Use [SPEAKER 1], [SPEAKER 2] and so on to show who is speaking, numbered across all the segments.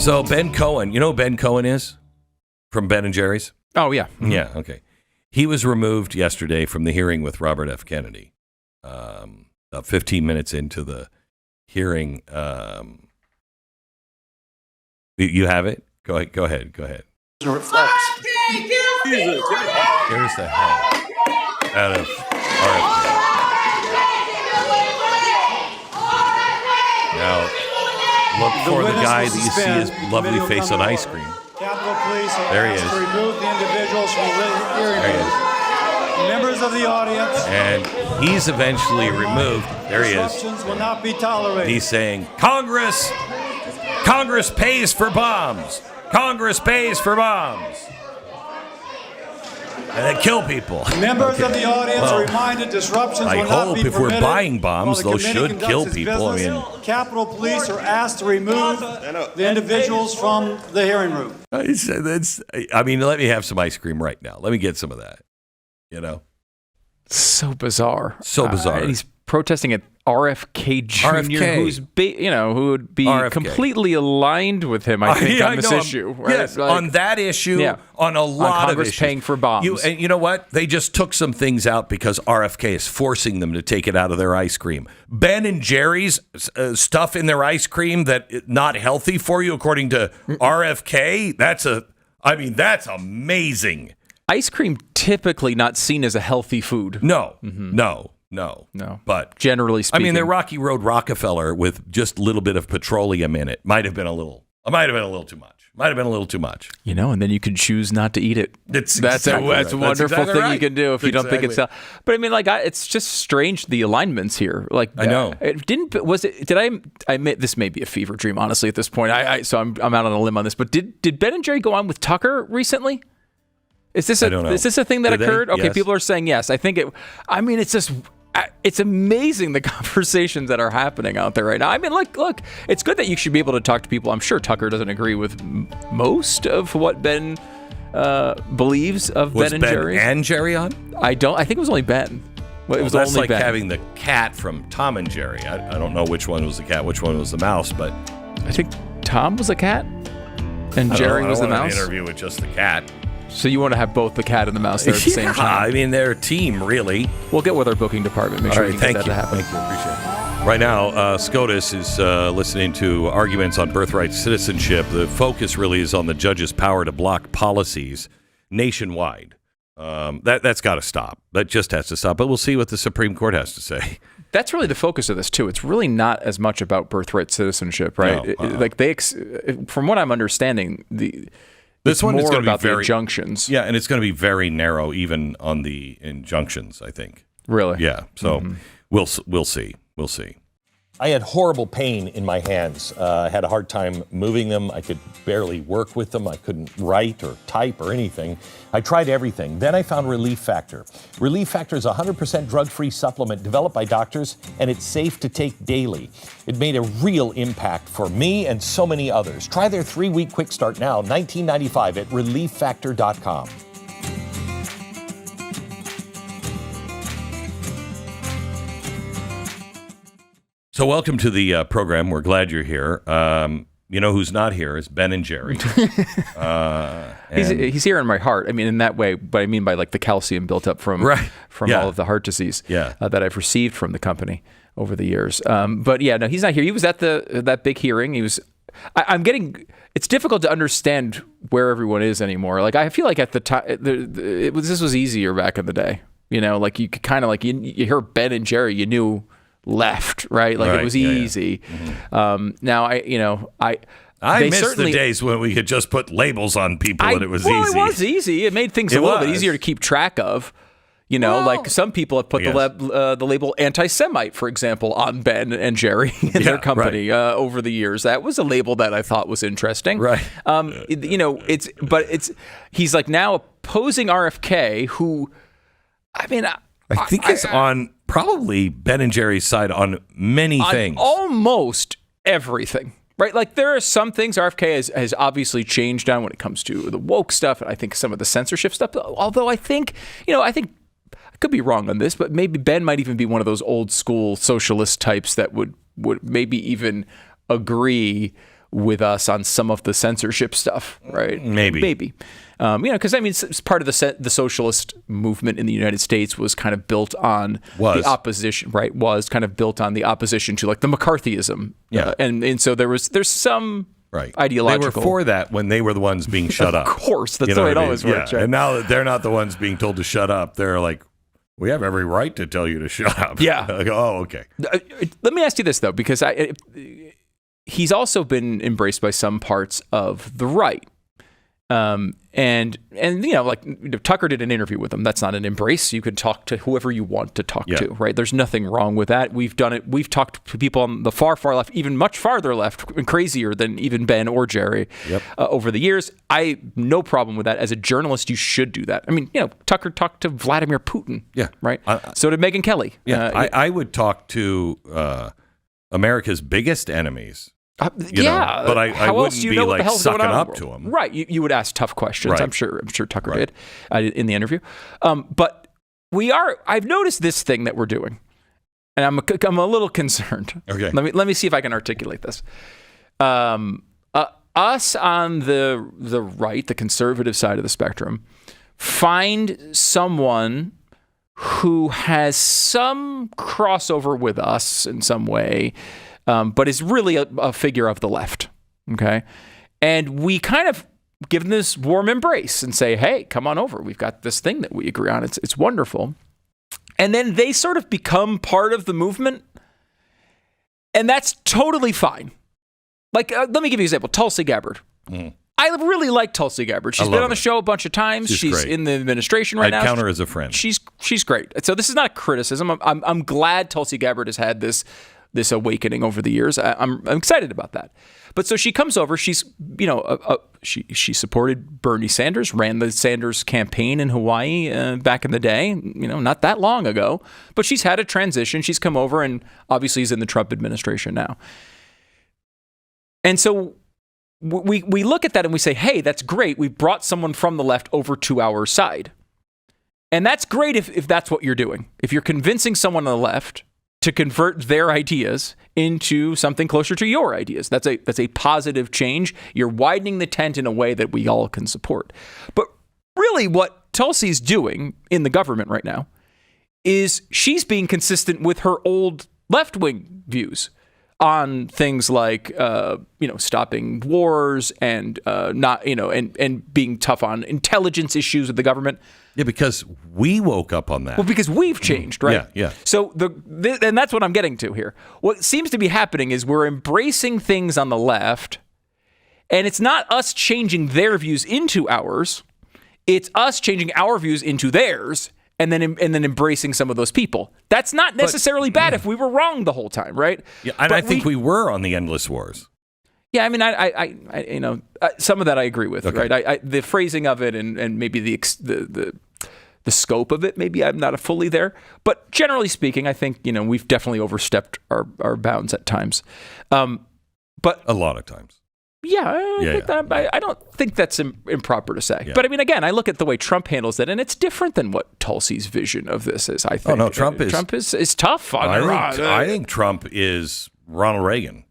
[SPEAKER 1] So Ben Cohen, you know who Ben Cohen is? From Ben and Jerry's?
[SPEAKER 2] Oh, yeah. Mm-hmm.
[SPEAKER 1] Yeah, okay. He was removed yesterday from the hearing with Robert F. Kennedy. About 15 minutes into the hearing. You have it? Go ahead.
[SPEAKER 3] Reflects.
[SPEAKER 1] Here's the hell out of RFK. Now, look for the guy that you see his lovely face on ice cream.
[SPEAKER 3] Capitol Police
[SPEAKER 1] There he is.
[SPEAKER 3] to remove the individuals from the hearing
[SPEAKER 1] There he
[SPEAKER 3] room. Members of the audience.
[SPEAKER 1] And he's eventually removed. There he is.
[SPEAKER 3] Disruptions will not be tolerated.
[SPEAKER 1] He's saying, Congress pays for bombs. Congress pays for bombs. And they kill people.
[SPEAKER 3] Members of the audience are reminded disruptions will not be permitted.
[SPEAKER 1] I hope if we're buying bombs,
[SPEAKER 3] while the
[SPEAKER 1] those
[SPEAKER 3] committee
[SPEAKER 1] should
[SPEAKER 3] conducts
[SPEAKER 1] kill
[SPEAKER 3] its
[SPEAKER 1] people. I
[SPEAKER 3] business.
[SPEAKER 1] mean,
[SPEAKER 3] Capitol Police are asked to remove the individuals from the hearing room.
[SPEAKER 1] let me have some ice cream right now. Let me get some of that. You know?
[SPEAKER 2] So bizarre.
[SPEAKER 1] So bizarre.
[SPEAKER 2] And he's protesting at RFK Jr.,
[SPEAKER 1] RFK.
[SPEAKER 2] who would be
[SPEAKER 1] RFK.
[SPEAKER 2] completely aligned with him, I think, on this issue. Right?
[SPEAKER 1] Yes, on that issue, on a lot
[SPEAKER 2] Congress
[SPEAKER 1] of issues.
[SPEAKER 2] paying for bombs.
[SPEAKER 1] And you know what? They just took some things out because RFK is forcing them to take it out of their ice cream. Ben and Jerry's stuff in their ice cream that not healthy for you, according to RFK. That's amazing.
[SPEAKER 2] Ice cream typically not seen as a healthy food.
[SPEAKER 1] No. But
[SPEAKER 2] generally speaking,
[SPEAKER 1] I mean, they're Rocky Road Rockefeller with just a little bit of petroleum in it. Might have been a little too much.
[SPEAKER 2] You know, and then you can choose not to eat it.
[SPEAKER 1] That's
[SPEAKER 2] a
[SPEAKER 1] exactly
[SPEAKER 2] wonderful
[SPEAKER 1] exactly
[SPEAKER 2] thing
[SPEAKER 1] right.
[SPEAKER 2] you can do if you don't think it's. But I mean, like, it's just strange the alignments here. Like,
[SPEAKER 1] I know.
[SPEAKER 2] This may be a fever dream, honestly, at this point. So I'm out on a limb on this. But did Ben and Jerry go on with Tucker recently? Is this a thing that occurred? Okay,
[SPEAKER 1] yes.
[SPEAKER 2] People are saying yes. I think it. I mean, it's just. It's amazing the conversations that are happening out there right now. I mean, look, it's good that you should be able to talk to people. I'm sure Tucker doesn't agree with most of what Ben believes of Ben and Jerry.
[SPEAKER 1] Was Ben and Jerry on?
[SPEAKER 2] I think it was only Ben.
[SPEAKER 1] That's only like Ben. Having the cat from Tom and Jerry. I don't know which one was the cat, which one was the mouse, but
[SPEAKER 2] I think Tom was a cat and Jerry was the mouse.
[SPEAKER 1] An interview with just the cat.
[SPEAKER 2] So you want to have both the cat and the mouse there at the same time?
[SPEAKER 1] I mean, they're a team, really.
[SPEAKER 2] We'll get with our booking department. Make sure we can get that to happen.
[SPEAKER 1] Thank you. Appreciate it. Right now, SCOTUS is listening to arguments on birthright citizenship. The focus really is on the judge's power to block policies nationwide. That's got to stop. That just has to stop. But we'll see what the Supreme Court has to say.
[SPEAKER 2] That's really the focus of this, too. It's really not as much about birthright citizenship, right?
[SPEAKER 1] No,
[SPEAKER 2] from what I'm understanding,
[SPEAKER 1] this one is going to be
[SPEAKER 2] about
[SPEAKER 1] very
[SPEAKER 2] the injunctions.
[SPEAKER 1] Yeah, and it's going to be very narrow, even on the injunctions, I think.
[SPEAKER 2] Really?
[SPEAKER 1] Yeah. So we'll see. We'll see.
[SPEAKER 4] I had horrible pain in my hands. I had a hard time moving them. I could barely work with them. I couldn't write or type or anything. I tried everything. Then I found Relief Factor. Relief Factor is a 100% drug-free supplement developed by doctors, and it's safe to take daily. It made a real impact for me and so many others. Try their 3-week quick start now, $19.95 at relieffactor.com.
[SPEAKER 1] So welcome to the program. We're glad you're here. You know who's not here is Ben and Jerry.
[SPEAKER 2] He's here in my heart. I mean, in that way, but I mean by like the calcium built up from all of the heart disease that I've received from the company over the years. But yeah, no, he's not here. He was at that big hearing. He was. It's difficult to understand where everyone is anymore. Like I feel like at the time, this was easier back in the day. You know, like you could kind of like you hear Ben and Jerry, you knew left, right? Like it was easy. Mm-hmm. Now I
[SPEAKER 1] miss the days when we could just put labels on people and it was easy.
[SPEAKER 2] It was easy. It made things a little bit easier to keep track of. You know, like some people have put the label anti-Semite, for example, on Ben and Jerry in their company over the years. That was a label that I thought was interesting.
[SPEAKER 1] Right.
[SPEAKER 2] He's like now opposing RFK, who, I mean,
[SPEAKER 1] I think is on probably Ben and Jerry's side on many things.
[SPEAKER 2] Almost everything. Right, like there are some things RFK has obviously changed on when it comes to the woke stuff, and I think some of the censorship stuff. Although I think I could be wrong on this, but maybe Ben might even be one of those old school socialist types that would maybe even agree with us on some of the censorship stuff, right?
[SPEAKER 1] Maybe.
[SPEAKER 2] Because it's part of the socialist movement in the United States was kind of built on the opposition, right? Was kind of built on the opposition to like the McCarthyism, and so there's some ideological.
[SPEAKER 1] They were for that when they were the ones being shut up.
[SPEAKER 2] Of course, that's the way it always works. Right?
[SPEAKER 1] And now that they're not the ones being told to shut up, they're like, we have every right to tell you to shut up.
[SPEAKER 2] Yeah.
[SPEAKER 1] Like, oh, okay.
[SPEAKER 2] Let me ask you this though, because he's also been embraced by some parts of the right. And Tucker did an interview with him. That's not an embrace. You can talk to whoever you want to talk to, right? There's nothing wrong with that. We've done it. We've talked to people on the far left, even much farther left, and crazier than even Ben or Jerry over the years. No problem with that. As a journalist, you should do that. I mean, Tucker talked to Vladimir Putin. Yeah. Right. So did Megyn Kelly.
[SPEAKER 1] Yeah. I would talk to America's biggest enemies.
[SPEAKER 2] But
[SPEAKER 1] I wouldn't be like sucking up to him.
[SPEAKER 2] Right. You would ask tough questions. Right. I'm sure Tucker did in the interview. But I've noticed this thing that we're doing, and I'm a little concerned.
[SPEAKER 1] Okay.
[SPEAKER 2] Let me see if I can articulate this. Us on the right, the conservative side of the spectrum, find someone who has some crossover with us in some way, but is really a figure of the left, okay? And we kind of give them this warm embrace and say, hey, come on over. We've got this thing that we agree on. It's wonderful. And then they sort of become part of the movement, and that's totally fine. Like, let me give you an example. Tulsi Gabbard. Mm. I really like Tulsi Gabbard. She's been on the show a bunch of times. She's in the administration right now.
[SPEAKER 1] I'd count her as a friend.
[SPEAKER 2] She's great. So this is not a criticism. I'm glad Tulsi Gabbard has had this awakening over the years. I'm excited about that. But so she comes over. She's she supported Bernie Sanders, ran the Sanders campaign in Hawaii back in the day. Not that long ago. But she's had a transition. She's come over and obviously is in the Trump administration now. And so we look at that and we say, hey, that's great. We brought someone from the left over to our side. And that's great if that's what you're doing. If you're convincing someone on the left to convert their ideas into something closer to your ideas. That's a positive change. You're widening the tent in a way that we all can support. But really what Tulsi's doing in the government right now is she's being consistent with her old left-wing views on things like stopping wars and and being tough on intelligence issues with the government.
[SPEAKER 1] Yeah, because we woke up on that.
[SPEAKER 2] Well, because we've changed, right?
[SPEAKER 1] Yeah.
[SPEAKER 2] So and that's what I'm getting to here. What seems to be happening is we're embracing things on the left, and it's not us changing their views into ours. It's us changing our views into theirs, and then embracing some of those people. That's not necessarily bad if we were wrong the whole time, right?
[SPEAKER 1] Yeah, and I think we were on the endless wars.
[SPEAKER 2] Yeah, I mean, I some of that I agree with, right? The phrasing of it and maybe the scope of it, maybe I'm not fully there. But generally speaking, I think we've definitely overstepped our bounds at times. But
[SPEAKER 1] a lot of times.
[SPEAKER 2] Yeah, I don't think that's improper to say. Yeah. But I mean, again, I look at the way Trump handles it, and it's different than what Tulsi's vision of this is, I think.
[SPEAKER 1] Oh, no, Trump
[SPEAKER 2] is tough.
[SPEAKER 1] I think Trump is Ronald Reagan.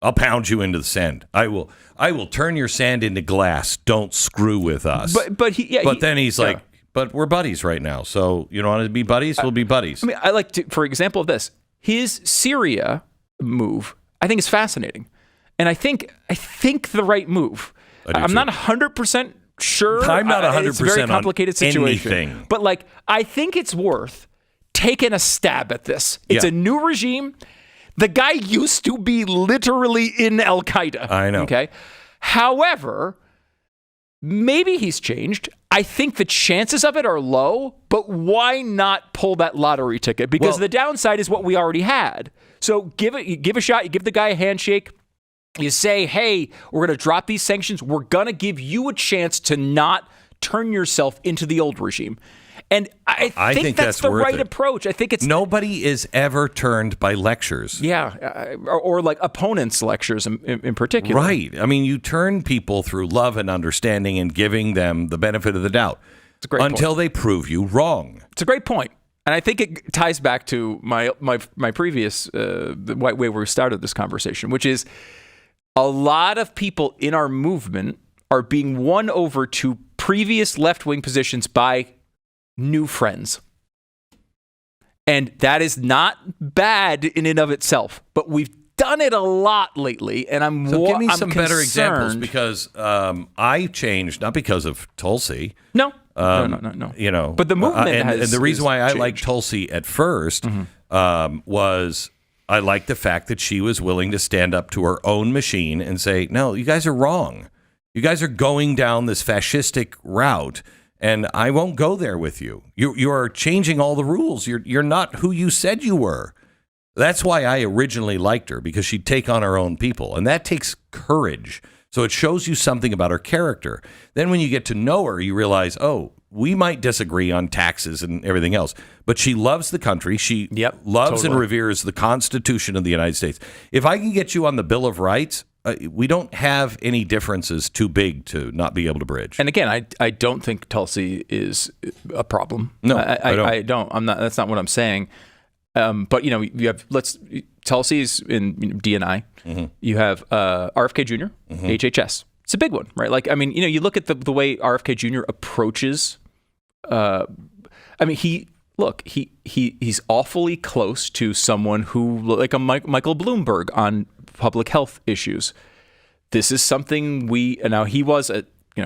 [SPEAKER 1] I'll pound you into the sand. I will turn your sand into glass. Don't screw with us.
[SPEAKER 2] But
[SPEAKER 1] then he's like, but we're buddies right now. So you don't want to be buddies? We'll be buddies.
[SPEAKER 2] I mean, I like to, for example of this, his Syria move, I think is fascinating. And I think the right move. I'm not 100% sure.
[SPEAKER 1] I'm not 100%
[SPEAKER 2] it's a very complicated situation.
[SPEAKER 1] Anything.
[SPEAKER 2] But I think it's worth taking a stab at this. It's a new regime. The guy used to be literally in Al-Qaeda.
[SPEAKER 1] I know.
[SPEAKER 2] Okay. However, maybe he's changed. I think the chances of it are low, but why not pull that lottery ticket? Because the downside is what we already had. So give a shot. You give the guy a handshake. You say, hey, we're going to drop these sanctions. We're going to give you a chance to not turn yourself into the old regime. And I think that's the right approach. I think
[SPEAKER 1] nobody is ever turned by lectures.
[SPEAKER 2] Yeah, or like opponents' lectures in particular.
[SPEAKER 1] Right. I mean, you turn people through love and understanding and giving them the benefit of the doubt.
[SPEAKER 2] It's a great
[SPEAKER 1] until
[SPEAKER 2] point.
[SPEAKER 1] They prove you wrong.
[SPEAKER 2] It's a great point. And I think it ties back to my previous the way we started this conversation, which is a lot of people in our movement are being won over to previous left-wing positions by new friends. And that is not bad in and of itself, but we've done it a lot lately, and I'm
[SPEAKER 1] give me
[SPEAKER 2] I'm
[SPEAKER 1] some
[SPEAKER 2] concerned.
[SPEAKER 1] better examples, because I changed not because of Tulsi.
[SPEAKER 2] No.
[SPEAKER 1] No.
[SPEAKER 2] But the movement
[SPEAKER 1] and the reason why I
[SPEAKER 2] changed.
[SPEAKER 1] liked Tulsi at first was I liked the fact that she was willing to stand up to her own machine and say, "No, you guys are wrong. You guys are going down this fascistic route, and I won't go there with you. You are changing all the rules. You're not who you said you were." That's why I originally liked her, because she'd take on her own people, and that takes courage. So it shows you something about her character. Then when you get to know her, you realize, oh, we might disagree on taxes and everything else, but she loves the country. She loves and reveres the Constitution of the United States. If I can get you on the Bill of Rights, we don't have any differences too big to not be able to bridge.
[SPEAKER 2] And again, I don't think Tulsi is a problem.
[SPEAKER 1] No,
[SPEAKER 2] I don't. I'm not. That's not what I'm saying. But you have Tulsi's in DNI. Mm-hmm. You have RFK Jr. Mm-hmm. HHS. It's a big one, right? Like, I mean, you look at the way RFK Jr. approaches. He's awfully close to someone who, like a Michael Bloomberg on public health issues. This is something now he was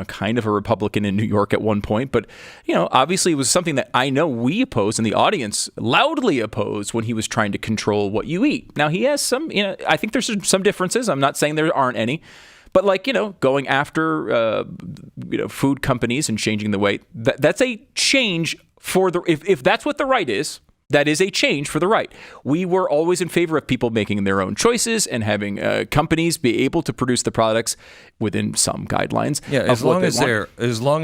[SPEAKER 2] kind of a Republican in New York at one point, but obviously it was something that I know we opposed and the audience loudly opposed when he was trying to control what you eat. Now he has some, I think there's some differences. I'm not saying there aren't any, but going after food companies and changing the way that's a change for if that's what the right is. That is a change for the right. We were always in favor of people making their own choices and having companies be able to produce the products within some guidelines.
[SPEAKER 1] Yeah, as long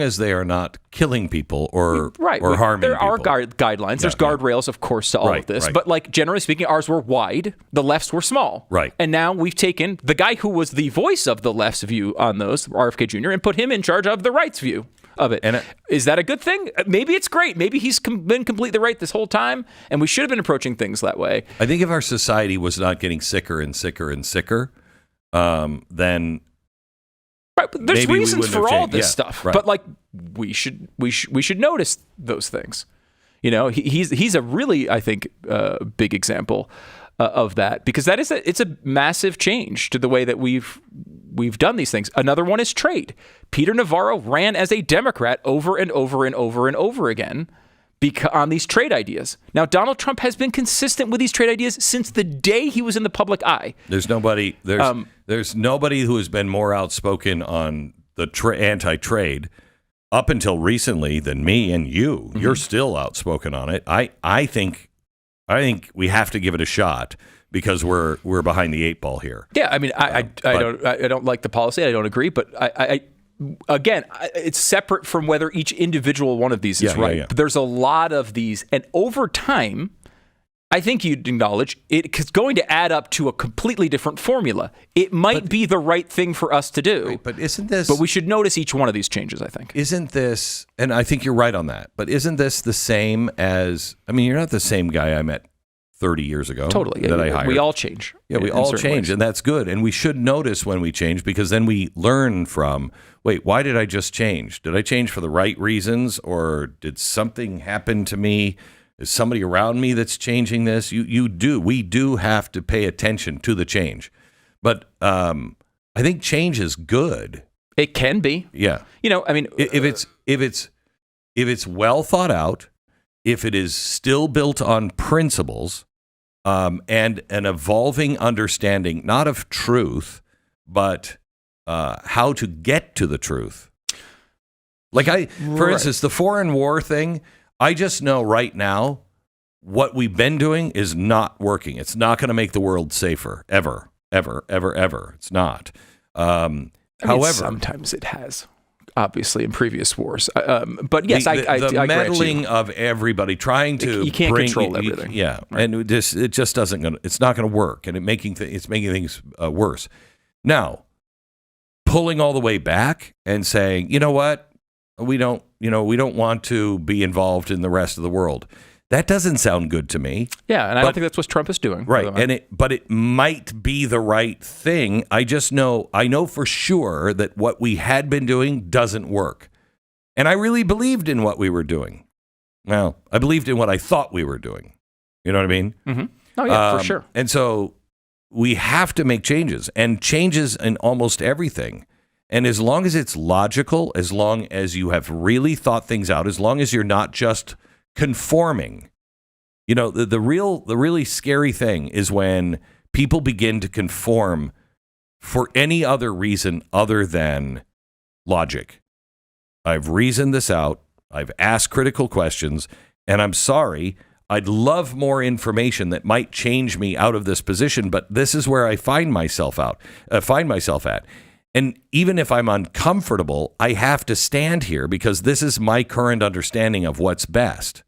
[SPEAKER 1] as they are not killing people or harming
[SPEAKER 2] there
[SPEAKER 1] people.
[SPEAKER 2] There are guidelines. There's guardrails, of course, to all of this. Right. But generally speaking, ours were wide. The left's were small.
[SPEAKER 1] Right.
[SPEAKER 2] And now we've taken the guy who was the voice of the left's view on those, RFK Jr., and put him in charge of the right's view of it. And is that a good thing? Maybe it's great. Maybe he's been completely right this whole time, and we should have been approaching things that way.
[SPEAKER 1] I think if our society was not getting sicker and sicker and sicker, then
[SPEAKER 2] there's reasons for all this stuff.
[SPEAKER 1] Right.
[SPEAKER 2] But we should notice those things. He's a really, I think, big example of that, because it's a massive change to the way that we've done these things. Another one is trade. Peter Navarro ran as a Democrat over and over and over and over again on these trade ideas. Now, Donald Trump has been consistent with these trade ideas since the day he was in the public eye.
[SPEAKER 1] There's nobody who has been more outspoken on the anti-trade up until recently than me and you. Mm-hmm. You're still outspoken on it. I think we have to give it a shot, because we're behind the eight ball here.
[SPEAKER 2] Yeah, I mean, I don't like the policy. I don't agree, but again, it's separate from whether each individual one of these is right. Yeah. But there's a lot of these, and over time, I think you'd acknowledge it's going to add up to a completely different formula. It might be the right thing for us to do.
[SPEAKER 1] Right, but isn't this?
[SPEAKER 2] But we should notice each one of these changes, I think.
[SPEAKER 1] Isn't this? And I think you're right on that. But isn't this the same as? I mean, you're not the same guy I met 30 years ago.
[SPEAKER 2] Totally.
[SPEAKER 1] That I hired.
[SPEAKER 2] We all change.
[SPEAKER 1] Yeah, we all change,
[SPEAKER 2] ways.
[SPEAKER 1] And that's good. And we should notice when we change, because then we learn from, wait, why did I just change? Did I change for the right reasons, or did something happen to me? Is somebody around me that's changing this? We do have to pay attention to the change. But I think change is good.
[SPEAKER 2] It can be.
[SPEAKER 1] Yeah.
[SPEAKER 2] I mean,
[SPEAKER 1] if it's well thought out, if it is still built on principles, and an evolving understanding, not of truth, but how to get to the truth. For instance, the foreign war thing, I just know right now what we've been doing is not working. It's not going to make the world safer, ever, ever, ever, ever. It's not. However,
[SPEAKER 2] sometimes it has. Obviously, in previous wars, but yes,
[SPEAKER 1] the meddling of everybody trying to
[SPEAKER 2] you can't control everything.
[SPEAKER 1] Yeah, right. And it just doesn't. It's not going to work, and it's making things worse. Now, pulling all the way back and saying, you know what, we don't want to be involved in the rest of the world. That doesn't sound good to me.
[SPEAKER 2] Yeah, and I don't think that's what Trump is doing.
[SPEAKER 1] Right, but it might be the right thing. I know for sure that what we had been doing doesn't work. And I really believed in what we were doing. Well, I believed in what I thought we were doing. You know what I mean?
[SPEAKER 2] Mm-hmm. Oh, yeah, for sure.
[SPEAKER 1] And so we have to make changes, and changes in almost everything. And as long as it's logical, as long as you have really thought things out, as long as you're not just conforming. You know, the really scary thing is when people begin to conform for any other reason other than logic. I've reasoned this out. I've asked critical questions, and I'm sorry. I'd love more information that might change me out of this position, but this is where I find myself at. And even if I'm uncomfortable, I have to stand here because this is my current understanding of what's best.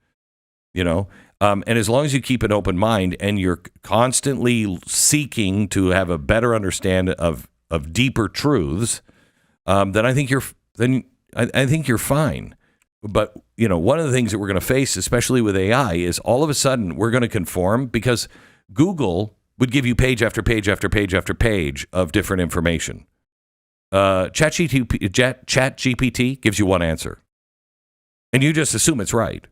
[SPEAKER 1] You know, and as long as you keep an open mind and you're constantly seeking to have a better understanding of deeper truths, then I think you're fine. But you know, one of the things that we're going to face, especially with AI, is all of a sudden we're going to conform because Google would give you page after page after page after page of different information. ChatGPT gives you one answer, and you just assume it's right.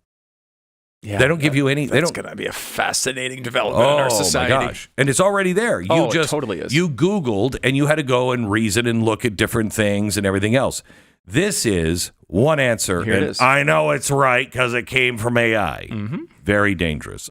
[SPEAKER 2] Yeah,
[SPEAKER 1] they don't give you any.
[SPEAKER 2] That's going to be a fascinating development in our society. Oh my gosh!
[SPEAKER 1] And it's already there.
[SPEAKER 2] It totally is.
[SPEAKER 1] You Googled, and you had to go and reason and look at different things and everything else. This is one answer,
[SPEAKER 2] Here
[SPEAKER 1] and
[SPEAKER 2] it is.
[SPEAKER 1] I know it's right because it came from AI.
[SPEAKER 2] Mm-hmm.
[SPEAKER 1] Very dangerous.